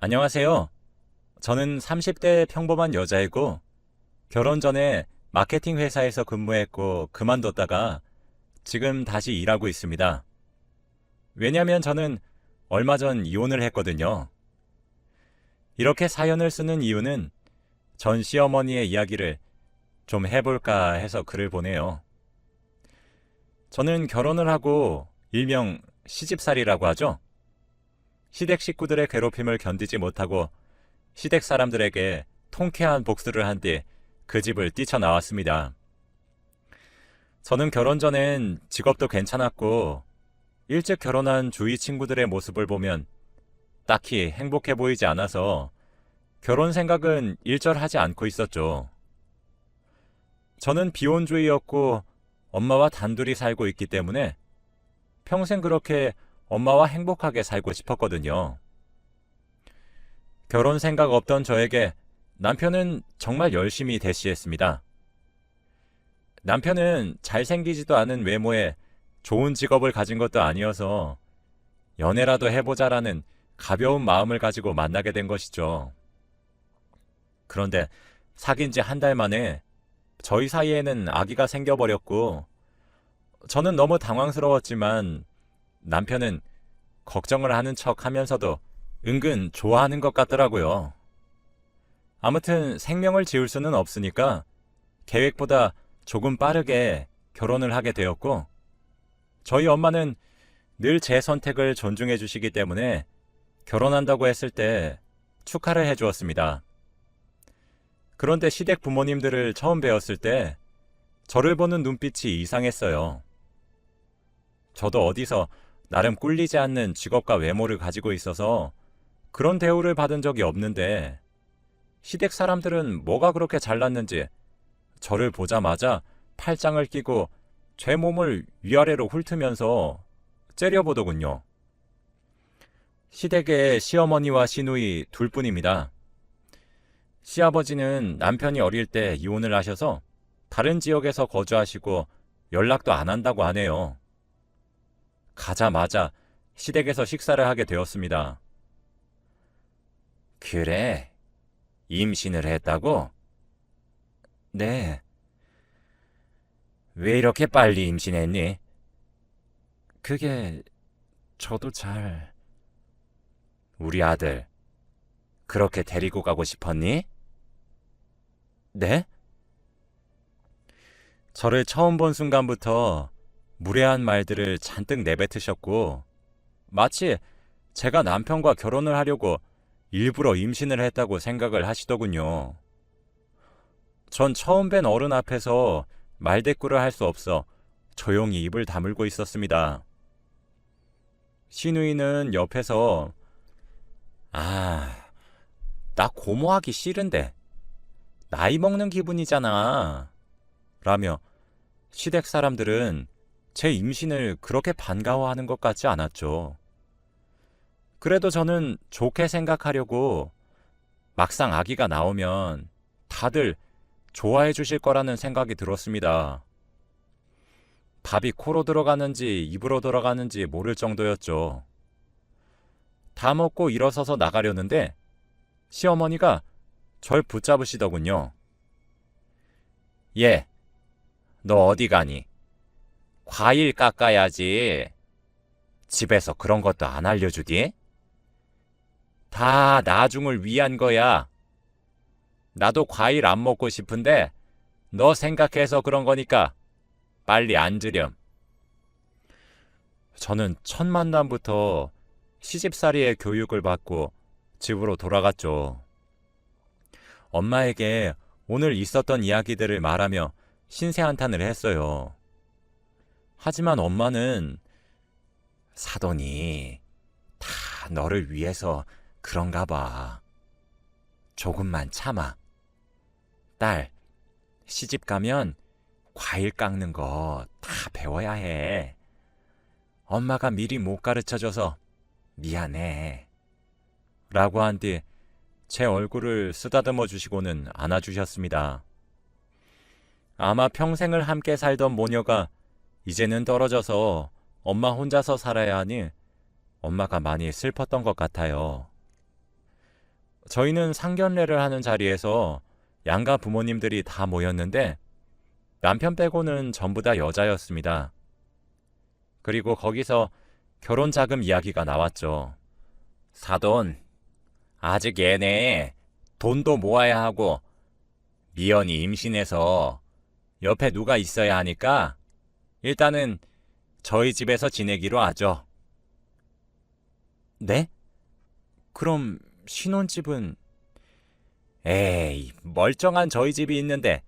안녕하세요. 저는 30대 평범한 여자이고 결혼 전에 마케팅 회사에서 근무했고 그만뒀다가 지금 다시 일하고 있습니다. 왜냐면 저는 얼마 전 이혼을 했거든요. 이렇게 사연을 쓰는 이유는 전 시어머니의 이야기를 좀 해볼까 해서 글을 보내요. 저는 결혼을 하고 일명 시집살이라고 하죠. 시댁 식구들의 괴롭힘을 견디지 못하고 시댁 사람들에게 통쾌한 복수를 한 뒤 그 집을 뛰쳐나왔습니다. 저는 결혼 전엔 직업도 괜찮았고 일찍 결혼한 주위 친구들의 모습을 보면 딱히 행복해 보이지 않아서 결혼 생각은 일절하지 않고 있었죠. 저는 비혼주의였고 엄마와 단둘이 살고 있기 때문에 평생 그렇게 엄마와 행복하게 살고 싶었거든요. 결혼 생각 없던 저에게 남편은 정말 열심히 대시했습니다. 남편은 잘생기지도 않은 외모에 좋은 직업을 가진 것도 아니어서 연애라도 해보자라는 가벼운 마음을 가지고 만나게 된 것이죠. 그런데 사귄 지 한 달 만에 저희 사이에는 아기가 생겨버렸고 저는 너무 당황스러웠지만 남편은 걱정을 하는 척 하면서도 은근 좋아하는 것 같더라고요. 아무튼 생명을 지울 수는 없으니까 계획보다 조금 빠르게 결혼을 하게 되었고 저희 엄마는 늘 제 선택을 존중해 주시기 때문에 결혼한다고 했을 때 축하를 해 주었습니다. 그런데 시댁 부모님들을 처음 뵈었을 때 저를 보는 눈빛이 이상했어요. 저도 어디서 나름 꿀리지 않는 직업과 외모를 가지고 있어서 그런 대우를 받은 적이 없는데 시댁 사람들은 뭐가 그렇게 잘났는지 저를 보자마자 팔짱을 끼고 제 몸을 위아래로 훑으면서 째려보더군요. 시댁에 시어머니와 시누이 둘뿐입니다. 시아버지는 남편이 어릴 때 이혼을 하셔서 다른 지역에서 거주하시고 연락도 안 한다고 하네요. 가자마자 시댁에서 식사를 하게 되었습니다. 그래, 임신을 했다고? 네. 왜 이렇게 빨리 임신했니? 그게 저도 잘... 우리 아들, 그렇게 데리고 가고 싶었니? 네? 저를 처음 본 순간부터 무례한 말들을 잔뜩 내뱉으셨고 마치 제가 남편과 결혼을 하려고 일부러 임신을 했다고 생각을 하시더군요. 전 처음 뵌 어른 앞에서 말대꾸를 할 수 없어 조용히 입을 다물고 있었습니다. 시누이는 옆에서 나 고모하기 싫은데 나이 먹는 기분이잖아 라며 시댁 사람들은 제 임신을 그렇게 반가워하는 것 같지 않았죠. 그래도 저는 좋게 생각하려고 막상 아기가 나오면 다들 좋아해 주실 거라는 생각이 들었습니다. 밥이 코로 들어가는지 입으로 들어가는지 모를 정도였죠. 다 먹고 일어서서 나가려는데 시어머니가 절 붙잡으시더군요. 얘, 너 어디 가니? 과일 깎아야지. 집에서 그런 것도 안 알려주디? 다 나중을 위한 거야. 나도 과일 안 먹고 싶은데 너 생각해서 그런 거니까 빨리 앉으렴. 저는 첫 만남부터 시집살이의 교육을 받고 집으로 돌아갔죠. 엄마에게 오늘 있었던 이야기들을 말하며 신세한탄을 했어요. 하지만 엄마는 사돈이 다 너를 위해서 그런가 봐. 조금만 참아. 딸, 시집 가면 과일 깎는 거 다 배워야 해. 엄마가 미리 못 가르쳐줘서 미안해. 라고 한 뒤 제 얼굴을 쓰다듬어 주시고는 안아주셨습니다. 아마 평생을 함께 살던 모녀가 이제는 떨어져서 엄마 혼자서 살아야 하니 엄마가 많이 슬펐던 것 같아요. 저희는 상견례를 하는 자리에서 양가 부모님들이 다 모였는데 남편 빼고는 전부 다 여자였습니다. 그리고 거기서 결혼 자금 이야기가 나왔죠. 사돈, 아직 얘네 돈도 모아야 하고 미연이 임신해서 옆에 누가 있어야 하니까 일단은 저희 집에서 지내기로 하죠. 네? 그럼 신혼집은? 에이, 멀쩡한 저희 집이 있는데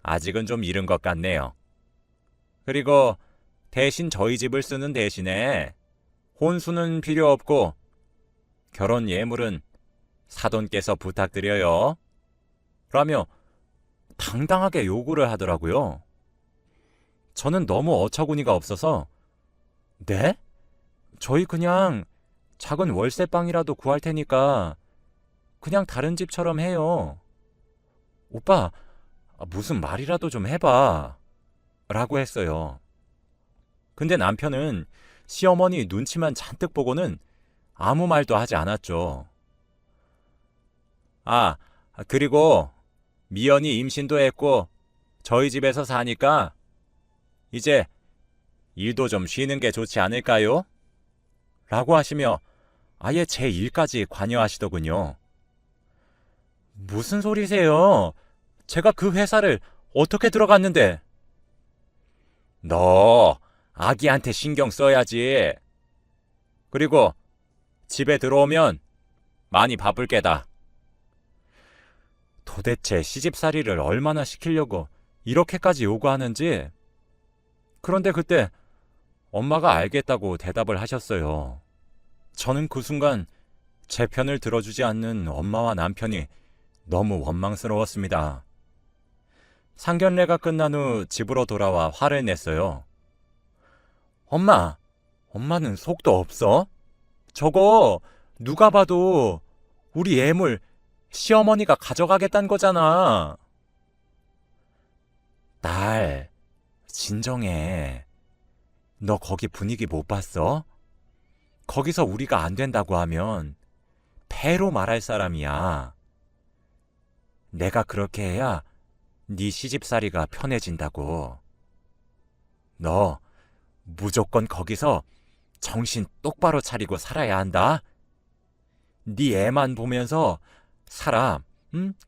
아직은 좀 이른 것 같네요. 그리고 대신 저희 집을 쓰는 대신에 혼수는 필요 없고 결혼 예물은 사돈께서 부탁드려요. 라며 당당하게 요구를 하더라고요. 저는 너무 어처구니가 없어서 네? 저희 그냥 작은 월세방이라도 구할 테니까 그냥 다른 집처럼 해요. 오빠, 무슨 말이라도 좀 해봐. 라고 했어요. 근데 남편은 시어머니 눈치만 잔뜩 보고는 아무 말도 하지 않았죠. 아, 그리고 미연이 임신도 했고 저희 집에서 사니까 이제 일도 좀 쉬는 게 좋지 않을까요? 라고 하시며 아예 제 일까지 관여하시더군요. 무슨 소리세요? 제가 그 회사를 어떻게 들어갔는데? 너 아기한테 신경 써야지. 그리고 집에 들어오면 많이 바쁠 게다. 도대체 시집살이를 얼마나 시키려고 이렇게까지 요구하는지. 그런데 그때 엄마가 알겠다고 대답을 하셨어요. 저는 그 순간 제 편을 들어주지 않는 엄마와 남편이 너무 원망스러웠습니다. 상견례가 끝난 후 집으로 돌아와 화를 냈어요. 엄마는 속도 없어? 저거 누가 봐도 우리 애물 시어머니가 가져가겠다는 거잖아. 딸, 진정해. 너 거기 분위기 못 봤어? 거기서 우리가 안 된다고 하면 패로 말할 사람이야. 내가 그렇게 해야 네 시집살이가 편해진다고. 너 무조건 거기서 정신 똑바로 차리고 살아야 한다. 네 애만 보면서 살아.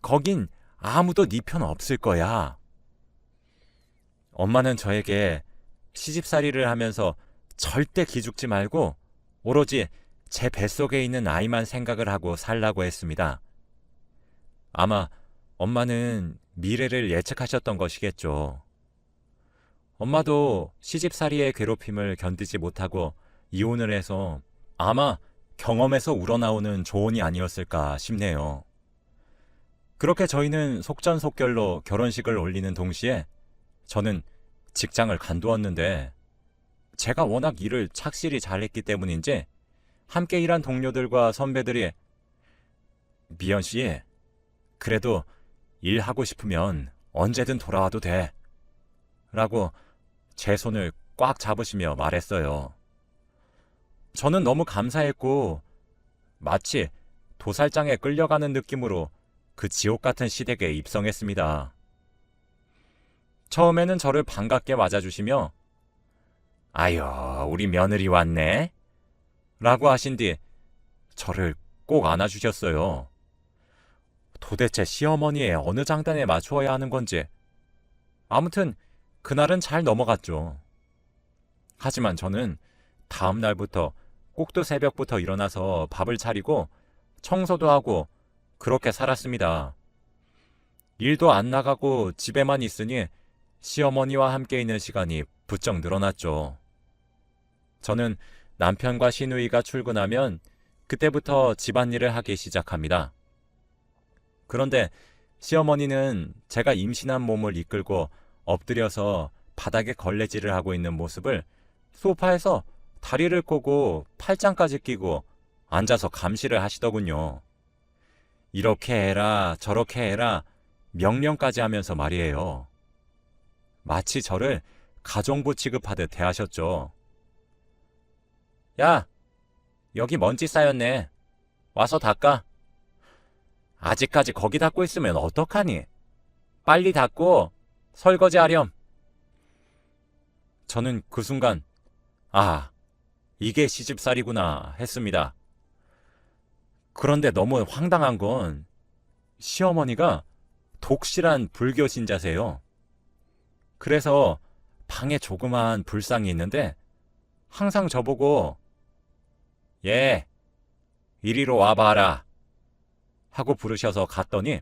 거긴 아무도 네 편 없을 거야. 엄마는 저에게 시집살이를 하면서 절대 기죽지 말고 오로지 제 뱃속에 있는 아이만 생각을 하고 살라고 했습니다. 아마 엄마는 미래를 예측하셨던 것이겠죠. 엄마도 시집살이의 괴롭힘을 견디지 못하고 이혼을 해서 아마 경험에서 우러나오는 조언이 아니었을까 싶네요. 그렇게 저희는 속전속결로 결혼식을 올리는 동시에 저는 직장을 간두었는데 제가 워낙 일을 착실히 잘했기 때문인지 함께 일한 동료들과 선배들이 미연 씨, 그래도 일하고 싶으면 언제든 돌아와도 돼. 라고 제 손을 꽉 잡으시며 말했어요. 저는 너무 감사했고 마치 도살장에 끌려가는 느낌으로 그 지옥 같은 시댁에 입성했습니다. 처음에는 저를 반갑게 맞아주시며 아유, 우리 며느리 왔네? 라고 하신 뒤 저를 꼭 안아주셨어요. 도대체 시어머니의 어느 장단에 맞추어야 하는 건지. 아무튼 그날은 잘 넘어갔죠. 하지만 저는 다음 날부터 꼭두 새벽부터 일어나서 밥을 차리고 청소도 하고 그렇게 살았습니다. 일도 안 나가고 집에만 있으니 시어머니와 함께 있는 시간이 부쩍 늘어났죠. 저는 남편과 시누이가 출근하면 그때부터 집안일을 하기 시작합니다. 그런데 시어머니는 제가 임신한 몸을 이끌고 엎드려서 바닥에 걸레질을 하고 있는 모습을 소파에서 다리를 꼬고 팔짱까지 끼고 앉아서 감시를 하시더군요. 이렇게 해라 저렇게 해라 명령까지 하면서 말이에요. 마치 저를 가정부 취급하듯 대하셨죠. 야, 여기 먼지 쌓였네. 와서 닦아. 아직까지 거기 닫고 있으면 어떡하니? 빨리 닫고 설거지하렴. 저는 그 순간 아, 이게 시집살이구나 했습니다. 그런데 너무 황당한 건 시어머니가 독실한 불교 신자세요. 그래서 방에 조그마한 불상이 있는데 항상 저보고 예, 이리로 와봐라 하고 부르셔서 갔더니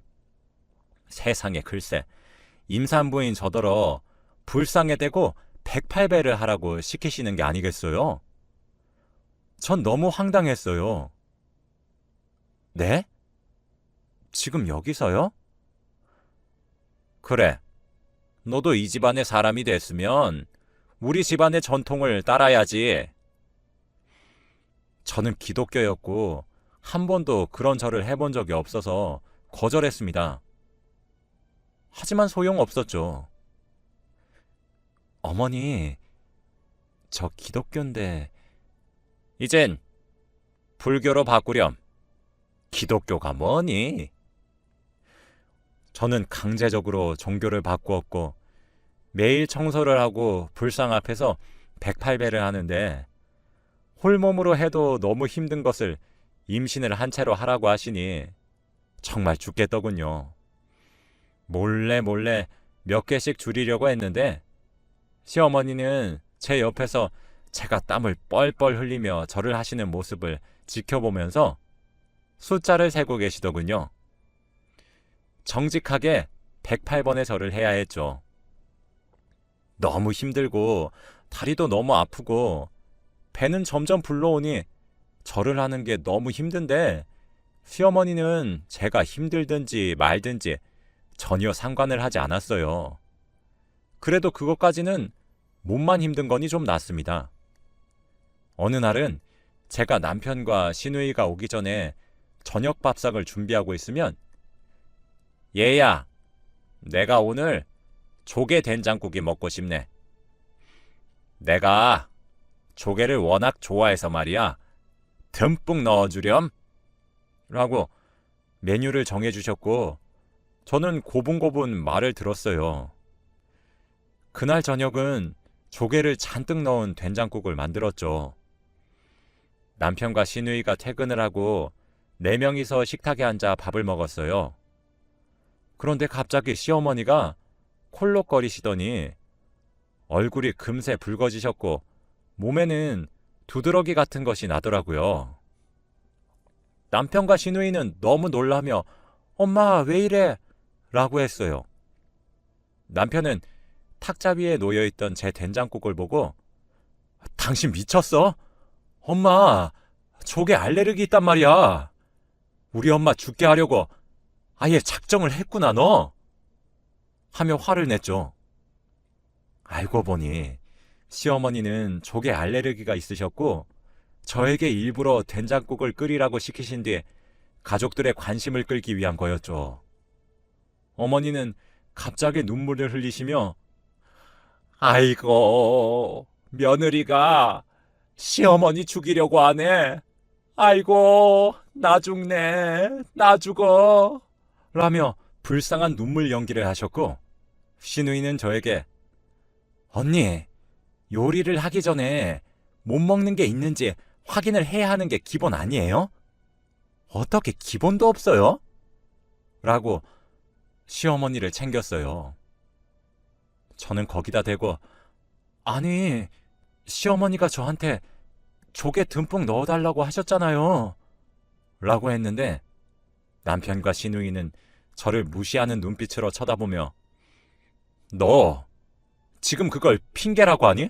세상에 글쎄 임산부인 저더러 불상에 대고 108배를 하라고 시키시는 게 아니겠어요? 전 너무 황당했어요. 네? 지금 여기서요? 그래, 너도 이 집안의 사람이 됐으면 우리 집안의 전통을 따라야지. 저는 기독교였고 한 번도 그런 절을 해본 적이 없어서 거절했습니다. 하지만 소용없었죠. 어머니, 저 기독교인데 이젠 불교로 바꾸렴. 기독교가 뭐니? 저는 강제적으로 종교를 바꾸었고 매일 청소를 하고 불상 앞에서 108배를 하는데 홀몸으로 해도 너무 힘든 것을 임신을 한 채로 하라고 하시니 정말 죽겠더군요. 몰래 몇 개씩 줄이려고 했는데 시어머니는 제 옆에서 제가 땀을 뻘뻘 흘리며 절을 하시는 모습을 지켜보면서 숫자를 세고 계시더군요. 정직하게 108번의 절을 해야 했죠. 너무 힘들고 다리도 너무 아프고 배는 점점 불러오니 절을 하는 게 너무 힘든데 시어머니는 제가 힘들든지 말든지 전혀 상관을 하지 않았어요. 그래도 그것까지는 몸만 힘든 거니 좀 낫습니다. 어느 날은 제가 남편과 시누이가 오기 전에 저녁 밥상을 준비하고 있으면 얘야, 내가 오늘 조개 된장국이 먹고 싶네. 내가 조개를 워낙 좋아해서 말이야. 듬뿍 넣어주렴. 라고 메뉴를 정해주셨고 저는 고분고분 말을 들었어요. 그날 저녁은 조개를 잔뜩 넣은 된장국을 만들었죠. 남편과 시누이가 퇴근을 하고 4명이서 식탁에 앉아 밥을 먹었어요. 그런데 갑자기 시어머니가 콜록거리시더니 얼굴이 금세 붉어지셨고 몸에는 두드러기 같은 것이 나더라고요. 남편과 시누이는 너무 놀라며 엄마 왜 이래? 라고 했어요. 남편은 탁자 위에 놓여있던 제 된장국을 보고 당신 미쳤어? 엄마 조개 알레르기 있단 말이야. 우리 엄마 죽게 하려고 아예 작정을 했구나 너. 하며 화를 냈죠. 알고 보니 시어머니는 조개 알레르기가 있으셨고 저에게 일부러 된장국을 끓이라고 시키신 뒤 가족들의 관심을 끌기 위한 거였죠. 어머니는 갑자기 눈물을 흘리시며 아이고 며느리가 시어머니 죽이려고 하네. 아이고 나 죽네 나 죽어 라며 불쌍한 눈물 연기를 하셨고 시누이는 저에게 언니 요리를 하기 전에 못 먹는 게 있는지 확인을 해야 하는 게 기본 아니에요? 어떻게 기본도 없어요? 라고 시어머니를 챙겼어요. 저는 거기다 대고 아니 시어머니가 저한테 조개 듬뿍 넣어달라고 하셨잖아요. 라고 했는데 남편과 시누이는 저를 무시하는 눈빛으로 쳐다보며 너 지금 그걸 핑계라고 하니?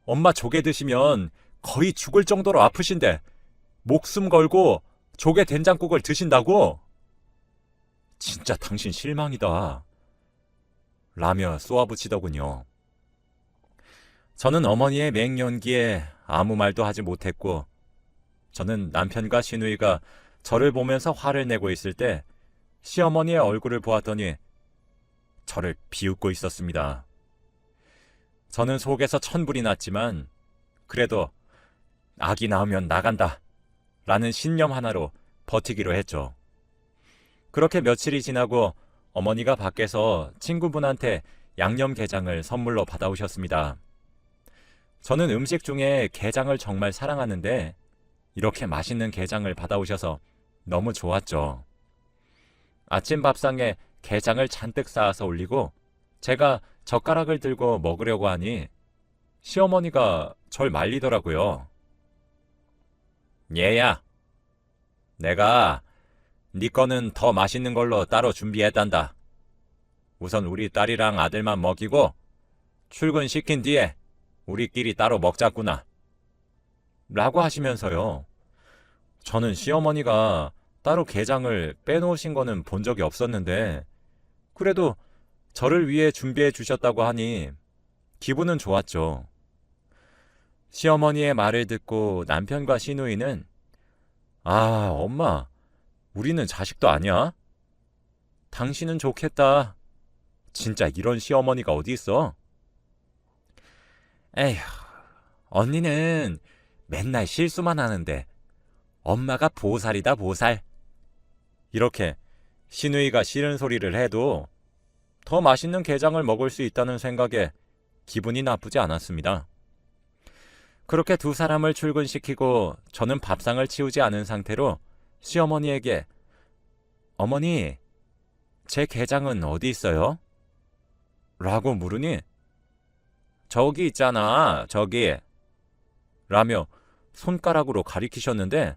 엄마 조개 드시면 거의 죽을 정도로 아프신데 목숨 걸고 조개 된장국을 드신다고? 진짜 당신 실망이다. 라며 쏘아붙이더군요. 저는 어머니의 맹연기에 아무 말도 하지 못했고 저는 남편과 시누이가 저를 보면서 화를 내고 있을 때 시어머니의 얼굴을 보았더니 저를 비웃고 있었습니다. 저는 속에서 천불이 났지만 그래도 아기 낳으면 나간다 라는 신념 하나로 버티기로 했죠. 그렇게 며칠이 지나고 어머니가 밖에서 친구분한테 양념게장을 선물로 받아오셨습니다. 저는 음식 중에 게장을 정말 사랑하는데 이렇게 맛있는 게장을 받아오셔서 너무 좋았죠. 아침 밥상에 게장을 잔뜩 쌓아서 올리고 제가 젓가락을 들고 먹으려고 하니 시어머니가 절 말리더라고요. 얘야, 내가 네 거는 더 맛있는 걸로 따로 준비했단다. 우선 우리 딸이랑 아들만 먹이고 출근시킨 뒤에 우리끼리 따로 먹자꾸나. 라고 하시면서요. 저는 시어머니가 따로 게장을 빼놓으신 거는 본 적이 없었는데 그래도 저를 위해 준비해 주셨다고 하니 기분은 좋았죠. 시어머니의 말을 듣고 남편과 시누이는 아, 엄마, 우리는 자식도 아니야? 당신은 좋겠다. 진짜 이런 시어머니가 어디 있어? 에휴, 언니는 맨날 실수만 하는데 엄마가 보살이다 보살. 이렇게 시누이가 싫은 소리를 해도 더 맛있는 게장을 먹을 수 있다는 생각에 기분이 나쁘지 않았습니다. 그렇게 두 사람을 출근시키고 저는 밥상을 치우지 않은 상태로 시어머니에게 어머니, 제 게장은 어디 있어요? 라고 물으니 저기 있잖아, 저기. 라며 손가락으로 가리키셨는데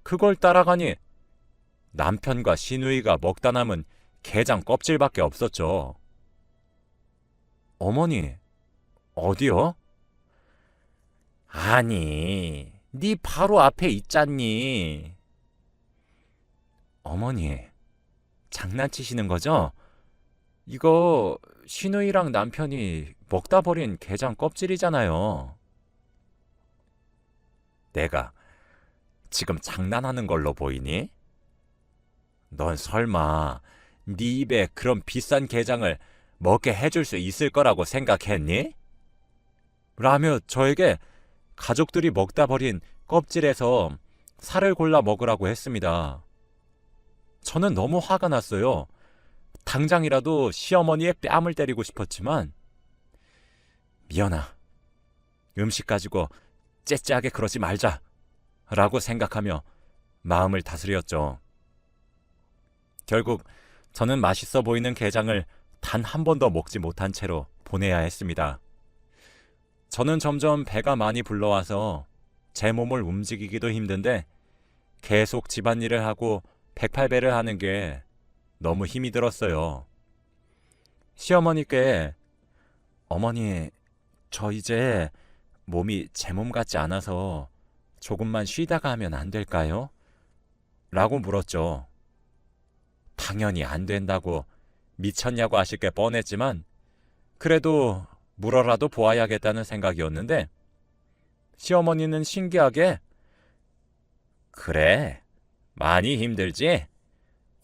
그걸 따라가니 남편과 시누이가 먹다 남은 게장 껍질밖에 없었죠. 어머니, 어디요? 아니, 네 바로 앞에 있잖니. 어머니, 장난치시는 거죠? 이거 시누이랑 남편이 먹다 버린 게장 껍질이잖아요. 내가 지금 장난하는 걸로 보이니? 넌 설마 네 입에 그런 비싼 게장을 먹게 해줄 수 있을 거라고 생각했니? 라며 저에게 가족들이 먹다 버린 껍질에서 살을 골라 먹으라고 했습니다. 저는 너무 화가 났어요. 당장이라도 시어머니의 뺨을 때리고 싶었지만 미연아, 음식 가지고 째째하게 그러지 말자 라고 생각하며 마음을 다스렸죠. 결국 저는 맛있어 보이는 게장을 단 한 번도 먹지 못한 채로 보내야 했습니다. 저는 점점 배가 많이 불러와서 제 몸을 움직이기도 힘든데 계속 집안일을 하고 108배를 하는 게 너무 힘이 들었어요. 시어머니께 어머니, 저 이제 몸이 제 몸 같지 않아서 조금만 쉬다가 하면 안 될까요? 라고 물었죠. 당연히 안 된다고 미쳤냐고 하실 게 뻔했지만 그래도 물어라도 보아야겠다는 생각이었는데 시어머니는 신기하게 그래, 많이 힘들지?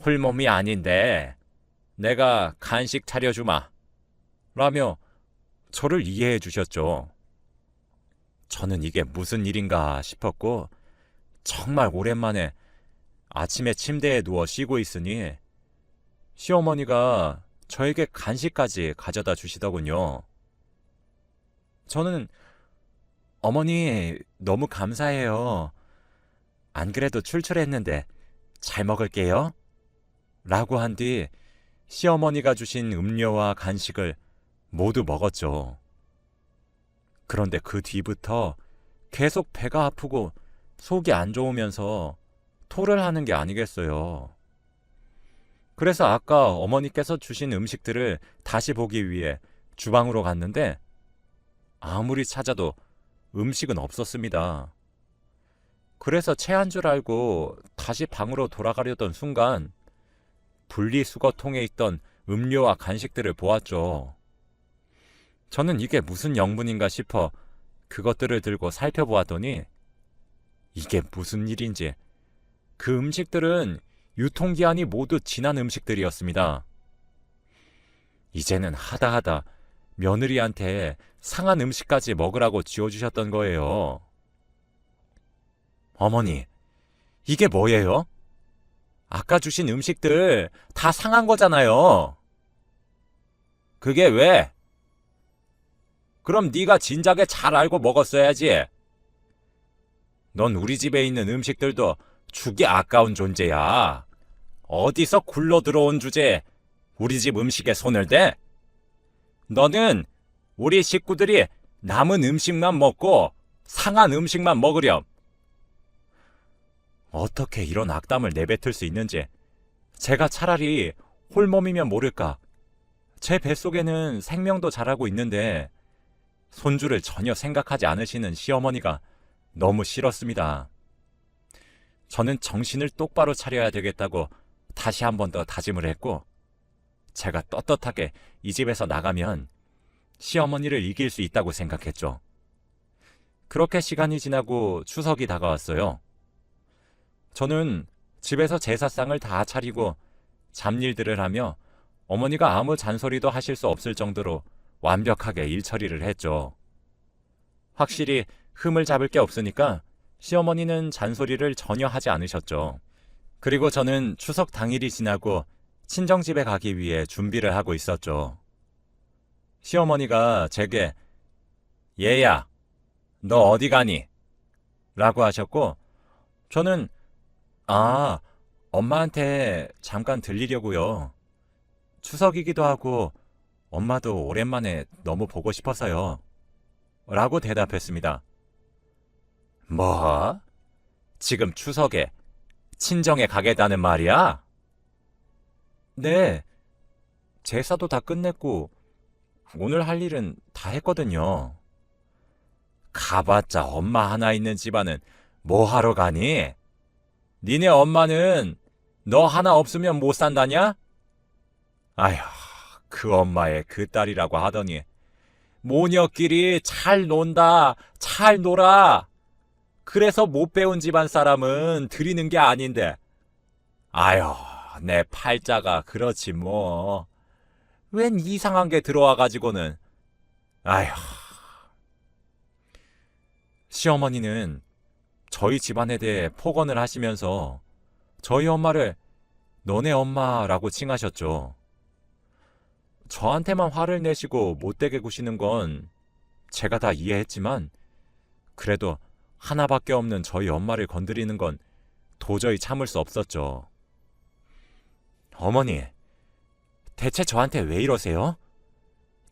홀몸이 아닌데 내가 간식 차려주마 라며 저를 이해해 주셨죠. 저는 이게 무슨 일인가 싶었고 정말 오랜만에 아침에 침대에 누워 쉬고 있으니 시어머니가 저에게 간식까지 가져다 주시더군요. 저는 어머니 너무 감사해요. 안 그래도 출출했는데 잘 먹을게요. 라고 한 뒤 시어머니가 주신 음료와 간식을 모두 먹었죠. 그런데 그 뒤부터 계속 배가 아프고 속이 안 좋으면서 토를 하는 게 아니겠어요. 그래서 아까 어머니께서 주신 음식들을 다시 보기 위해 주방으로 갔는데 아무리 찾아도 음식은 없었습니다. 그래서 체한 줄 알고 다시 방으로 돌아가려던 순간 분리수거통에 있던 음료와 간식들을 보았죠. 저는 이게 무슨 영문인가 싶어 그것들을 들고 살펴보았더니 이게 무슨 일인지 그 음식들은 유통기한이 모두 지난 음식들이었습니다. 이제는 하다하다 며느리한테 상한 음식까지 먹으라고 쥐어주셨던 거예요. 어머니, 이게 뭐예요? 아까 주신 음식들 다 상한 거잖아요. 그게 왜? 그럼 네가 진작에 잘 알고 먹었어야지. 넌 우리 집에 있는 음식들도 죽이 아까운 존재야. 어디서 굴러 들어온 주제에 우리 집 음식에 손을 대? 너는 우리 식구들이 남은 음식만 먹고 상한 음식만 먹으렴. 어떻게 이런 악담을 내뱉을 수 있는지 제가 차라리 홀몸이면 모를까. 제 뱃속에는 생명도 자라고 있는데 손주를 전혀 생각하지 않으시는 시어머니가 너무 싫었습니다. 저는 정신을 똑바로 차려야 되겠다고 다시 한 번 더 다짐을 했고, 제가 떳떳하게 이 집에서 나가면 시어머니를 이길 수 있다고 생각했죠. 그렇게 시간이 지나고 추석이 다가왔어요. 저는 집에서 제사상을 다 차리고 잡일들을 하며 어머니가 아무 잔소리도 하실 수 없을 정도로 완벽하게 일 처리를 했죠. 확실히 흠을 잡을 게 없으니까 시어머니는 잔소리를 전혀 하지 않으셨죠. 그리고 저는 추석 당일이 지나고 친정집에 가기 위해 준비를 하고 있었죠. 시어머니가 제게 얘야, 너 어디 가니? 라고 하셨고, 저는 엄마한테 잠깐 들리려고요. 추석이기도 하고 엄마도 오랜만에 너무 보고 싶어서요. 라고 대답했습니다. 뭐? 지금 추석에 친정에 가겠다는 말이야? 네, 제사도 다 끝냈고 오늘 할 일은 다 했거든요. 가봤자 엄마 하나 있는 집안은 뭐 하러 가니? 니네 엄마는 너 하나 없으면 못 산다냐? 아휴, 그 엄마의 그 딸이라고 하더니 모녀끼리 잘 논다, 잘 놀아. 그래서 못 배운 집안 사람은 드리는 게 아닌데. 아휴, 내 팔자가 그렇지 뭐. 웬 이상한 게 들어와가지고는. 아휴. 시어머니는 저희 집안에 대해 폭언을 하시면서 저희 엄마를 너네 엄마라고 칭하셨죠. 저한테만 화를 내시고 못되게 구시는 건 제가 다 이해했지만 그래도 하나밖에 없는 저희 엄마를 건드리는 건 도저히 참을 수 없었죠. 어머니, 대체 저한테 왜 이러세요?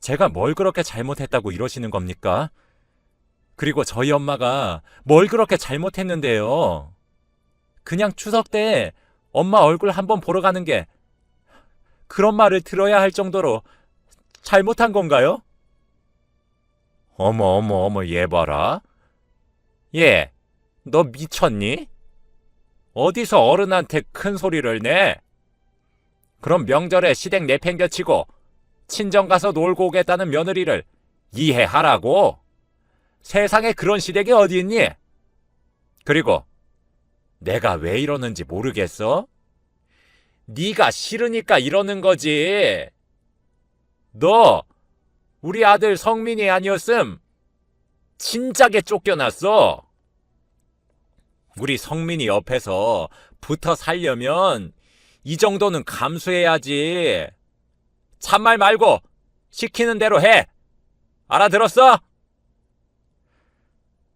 제가 뭘 그렇게 잘못했다고 이러시는 겁니까? 그리고 저희 엄마가 뭘 그렇게 잘못했는데요? 그냥 추석 때 엄마 얼굴 한번 보러 가는 게 그런 말을 들어야 할 정도로 잘못한 건가요? 어머, 얘 봐라. 얘, 너 미쳤니? 어디서 어른한테 큰 소리를 내? 그럼 명절에 시댁 내팽겨치고 친정 가서 놀고 오겠다는 며느리를 이해하라고? 세상에 그런 시댁이 어디 있니? 그리고 내가 왜 이러는지 모르겠어? 네가 싫으니까 이러는 거지. 너 우리 아들 성민이 아니었음 진작에 쫓겨났어. 우리 성민이 옆에서 붙어 살려면 이 정도는 감수해야지. 참말 말고 시키는 대로 해. 알아들었어?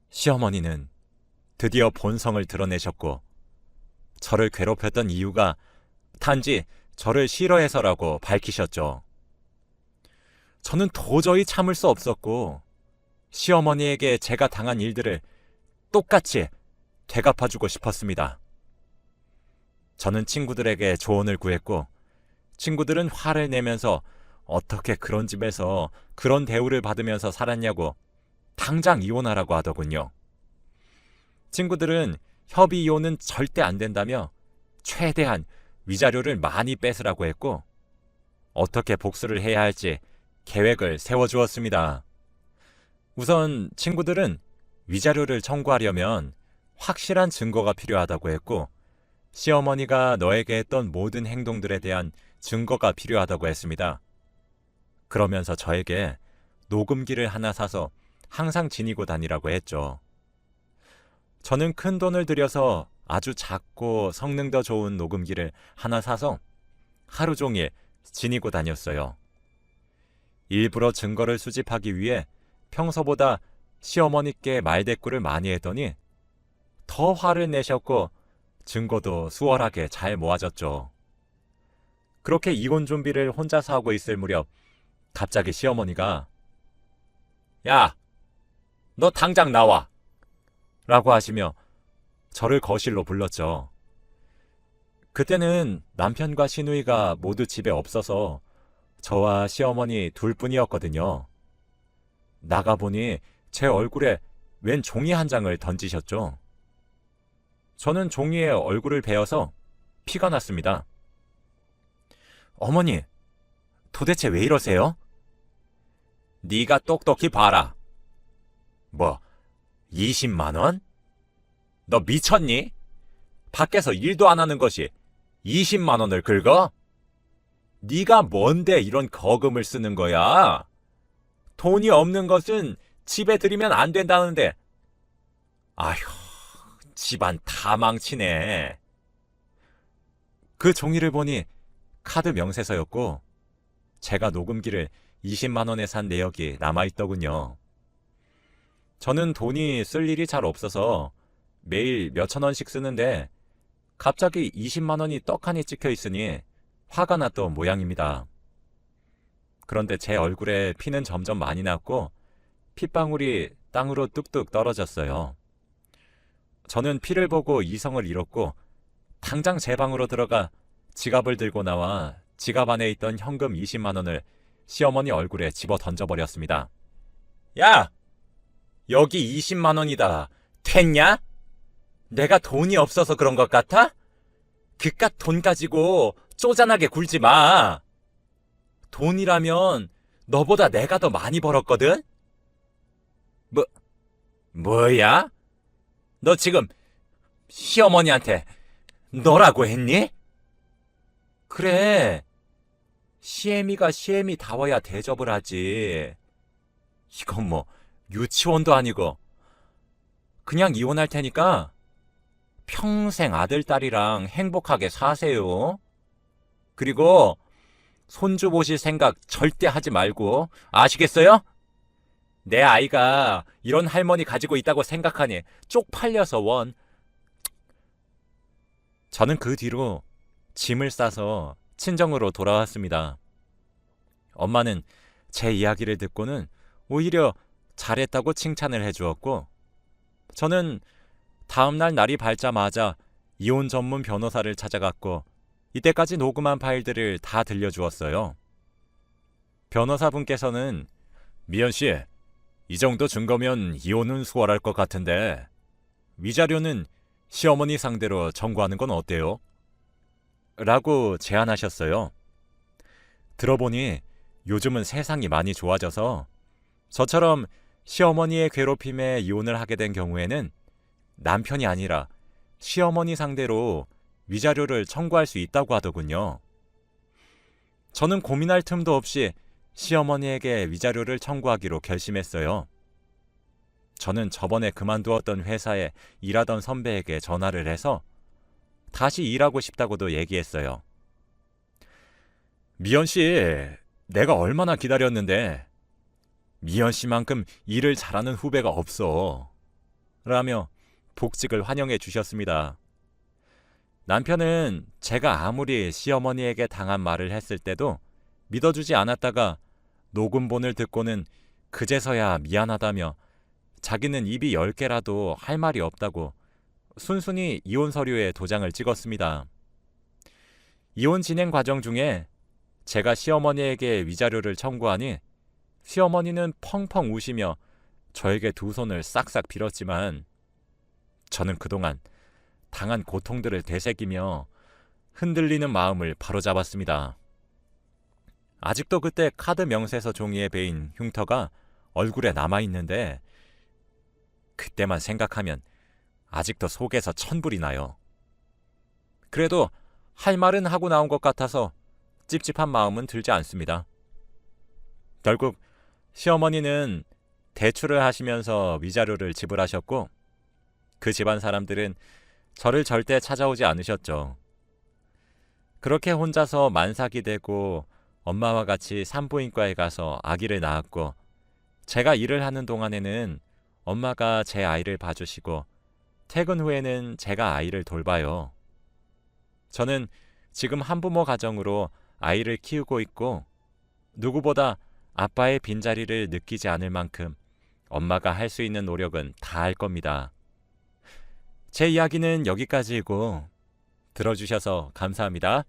시어머니는 드디어 본성을 드러내셨고 저를 괴롭혔던 이유가 단지 저를 싫어해서라고 밝히셨죠. 저는 도저히 참을 수 없었고 시어머니에게 제가 당한 일들을 똑같이 되갚아주고 싶었습니다. 저는 친구들에게 조언을 구했고 친구들은 화를 내면서 어떻게 그런 집에서 그런 대우를 받으면서 살았냐고 당장 이혼하라고 하더군요. 친구들은 협의 이혼은 절대 안 된다며 최대한 위자료를 많이 뺏으라고 했고 어떻게 복수를 해야 할지 계획을 세워주었습니다. 우선 친구들은 위자료를 청구하려면 확실한 증거가 필요하다고 했고 시어머니가 너에게 했던 모든 행동들에 대한 증거가 필요하다고 했습니다. 그러면서 저에게 녹음기를 하나 사서 항상 지니고 다니라고 했죠. 저는 큰 돈을 들여서 아주 작고 성능도 좋은 녹음기를 하나 사서 하루 종일 지니고 다녔어요. 일부러 증거를 수집하기 위해 평소보다 시어머니께 말대꾸를 많이 했더니 더 화를 내셨고 증거도 수월하게 잘 모아졌죠. 그렇게 이혼 준비를 혼자서 하고 있을 무렵 갑자기 시어머니가 야, 너 당장 나와! 라고 하시며 저를 거실로 불렀죠. 그때는 남편과 시누이가 모두 집에 없어서 저와 시어머니 둘뿐이었거든요. 나가보니 제 얼굴에 웬 종이 한 장을 던지셨죠. 저는 종이에 얼굴을 베어서 피가 났습니다. 어머니, 도대체 왜 이러세요? 네가 똑똑히 봐라. 뭐, 20만 원? 너 미쳤니? 밖에서 일도 안 하는 것이 20만 원을 긁어? 네가 뭔데 이런 거금을 쓰는 거야? 돈이 없는 것은 집에 들이면 안 된다는데. 아휴, 집안 다 망치네. 그 종이를 보니 카드 명세서였고 제가 녹음기를 20만 원에 산 내역이 남아있더군요. 저는 돈이 쓸 일이 잘 없어서 매일 몇천 원씩 쓰는데 갑자기 20만 원이 떡하니 찍혀 있으니 화가 났던 모양입니다. 그런데 제 얼굴에 피는 점점 많이 났고 핏방울이 땅으로 뚝뚝 떨어졌어요. 저는 피를 보고 이성을 잃었고 당장 제 방으로 들어가 지갑을 들고 나와 지갑 안에 있던 현금 20만 원을 시어머니 얼굴에 집어 던져버렸습니다. 야! 여기 20만 원이다. 됐냐? 내가 돈이 없어서 그런 것 같아? 그깟 돈 가지고 쪼잔하게 굴지 마. 돈이라면 너보다 내가 더 많이 벌었거든? 뭐야? 너 지금 시어머니한테 너라고 했니? 그래. 시애미가 시애미다워야 대접을 하지. 이건 뭐 유치원도 아니고. 그냥 이혼할 테니까 평생 아들, 딸이랑 행복하게 사세요. 그리고 손주 보실 생각 절대 하지 말고 아시겠어요? 내 아이가 이런 할머니 가지고 있다고 생각하니 쪽팔려서 원. 저는 그 뒤로 짐을 싸서 친정으로 돌아왔습니다. 엄마는 제 이야기를 듣고는 오히려 잘했다고 칭찬을 해주었고 저는 다음날 날이 밝자마자 이혼 전문 변호사를 찾아갔고 이때까지 녹음한 파일들을 다 들려주었어요. 변호사분께서는 미연 씨, 이 정도 증거면 이혼은 수월할 것 같은데 위자료는 시어머니 상대로 청구하는 건 어때요? 라고 제안하셨어요. 들어보니 요즘은 세상이 많이 좋아져서 저처럼 시어머니의 괴롭힘에 이혼을 하게 된 경우에는 남편이 아니라 시어머니 상대로 위자료를 청구할 수 있다고 하더군요. 저는 고민할 틈도 없이 시어머니에게 위자료를 청구하기로 결심했어요. 저는 저번에 그만두었던 회사에 일하던 선배에게 전화를 해서 다시 일하고 싶다고도 얘기했어요. 미연 씨, 내가 얼마나 기다렸는데 미연 씨만큼 일을 잘하는 후배가 없어. 라며 복직을 환영해 주셨습니다. 남편은 제가 아무리 시어머니에게 당한 말을 했을 때도 믿어주지 않았다가 녹음본을 듣고는 그제서야 미안하다며 자기는 입이 10개라도 할 말이 없다고 순순히 이혼 서류에 도장을 찍었습니다. 이혼 진행 과정 중에 제가 시어머니에게 위자료를 청구하니 시어머니는 펑펑 우시며 저에게 두 손을 싹싹 빌었지만 저는 그동안 당한 고통들을 되새기며 흔들리는 마음을 바로잡았습니다. 아직도 그때 카드 명세서 종이에 베인 흉터가 얼굴에 남아있는데 그때만 생각하면 아직도 속에서 천불이 나요. 그래도 할 말은 하고 나온 것 같아서 찝찝한 마음은 들지 않습니다. 결국 시어머니는 대출을 하시면서 위자료를 지불하셨고 그 집안 사람들은 저를 절대 찾아오지 않으셨죠. 그렇게 혼자서 만삭이 되고 엄마와 같이 산부인과에 가서 아기를 낳았고, 제가 일을 하는 동안에는 엄마가 제 아이를 봐주시고 퇴근 후에는 제가 아이를 돌봐요. 저는 지금 한부모 가정으로 아이를 키우고 있고, 누구보다 아빠의 빈자리를 느끼지 않을 만큼 엄마가 할 수 있는 노력은 다 할 겁니다. 제 이야기는 여기까지이고, 들어주셔서 감사합니다.